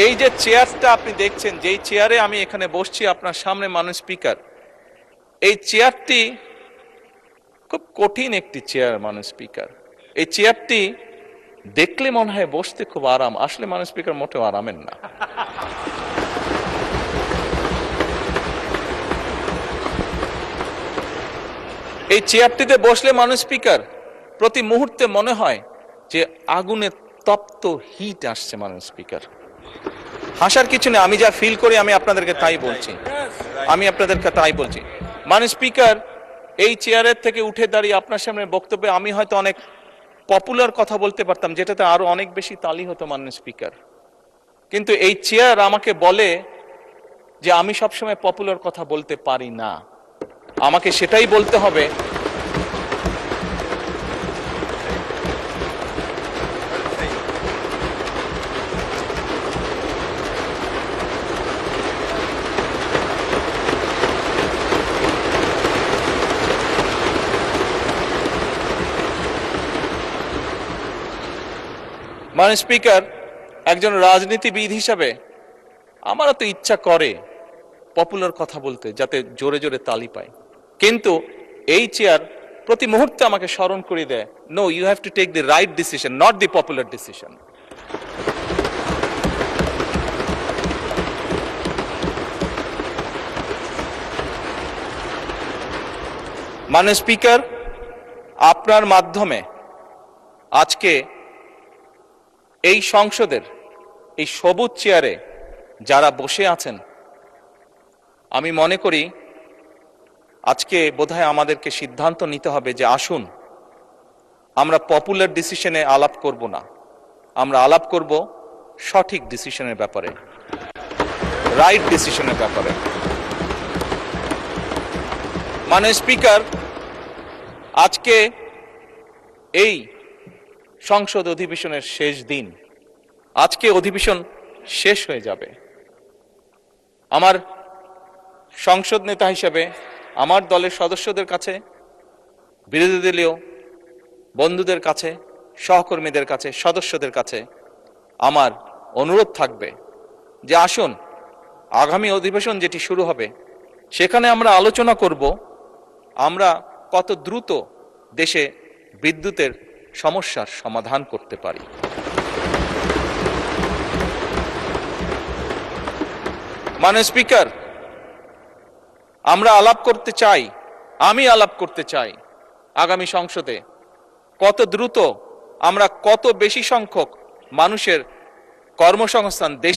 এই যে চেয়ারটা আপনি দেখছেন, যেই চেয়ারে আমি এখানে বসছি আপনার সামনে মাননীয় স্পিকার, এই চেয়ারটি খুব কঠিন একটি চেয়ার মাননীয় স্পিকার। এই চেয়ারটি দেখলে মনে হয় বসতে খুব আরাম, আসলে মাননীয় স্পিকার মোটেও আরামের না। এই চেয়ারটিতে বসলে মাননীয় স্পিকার প্রতি মুহূর্তে মনে হয় যে আগুনের তপ্ত হিট আসছে মাননীয় স্পিকার। হাসার কিছু নেই, আমি যা ফিল করি আমি আপনাদেরকে তাই বলছি, মাননীয় স্পিকার এই চেয়ারের থেকে উঠে দাঁড়িয়ে আপনার সামনে বক্তব্যে আমি হয়তো অনেক পপুলার কথা বলতে পারতাম, যেটাতে আরো অনেক বেশি তালি হতো মাননীয় স্পিকার। কিন্তু এই চেয়ার আমাকে বলে যে আমি সবসময় পপুলার কথা বলতে পারি না, আমাকে সেটাই বলতে হবে মাননীয় স্পিকার। একজন রাজনীতিবিদ হিসাবে আমারও তো ইচ্ছা করে পপুলার কথা বলতে, যাতে জোরে জোরে তালি পায়, কিন্তু এই চেয়ার প্রতি মুহূর্তে আমাকে স্মরণ করে দেয়, no, you have to take the right decision, not the popular decision. মাননীয় স্পিকার, আপনার মাধ্যমে আজকে এই সংসদের এই সবুজ চেয়ারে যারা বসে আছেন, আমি মনে করি আজকে বোধহয় আমাদেরকে সিদ্ধান্ত নিতে হবে যে আসুন আমরা পপুলার ডিসিশনে আলাপ করব না, আমরা আলাপ করব সঠিক ডিসিশনের ব্যাপারে, রাইট ডিসিশনের ব্যাপারে। মাননীয় স্পিকার, আজকে এই সংসদ অধিবেশনের শেষ দিন, আজকে অধিবেশন শেষ হয়ে যাবে। আমার সংসদ নেতা হিসেবে আমার দলের সদস্যদের কাছে, বিরোধী দলীয় বন্ধুদের কাছে, সহকর্মীদের কাছে, সদস্যদের কাছে আমার অনুরোধ থাকবে যে আসুন আগামী অধিবেশন যেটি শুরু হবে সেখানে আমরা আলোচনা করব আমরা কত দ্রুত দেশে বিদ্যুতের সমস্যার সমাধান করতে পারি। মাননীয় স্পিকার, আমরা আলাপ করতে চাই, আমি আলাপ করতে চাই আগামী সংসদে কত দ্রুত আমরা কত বেশি সংখ্যক মানুষের কর্মসংস্থান দেশ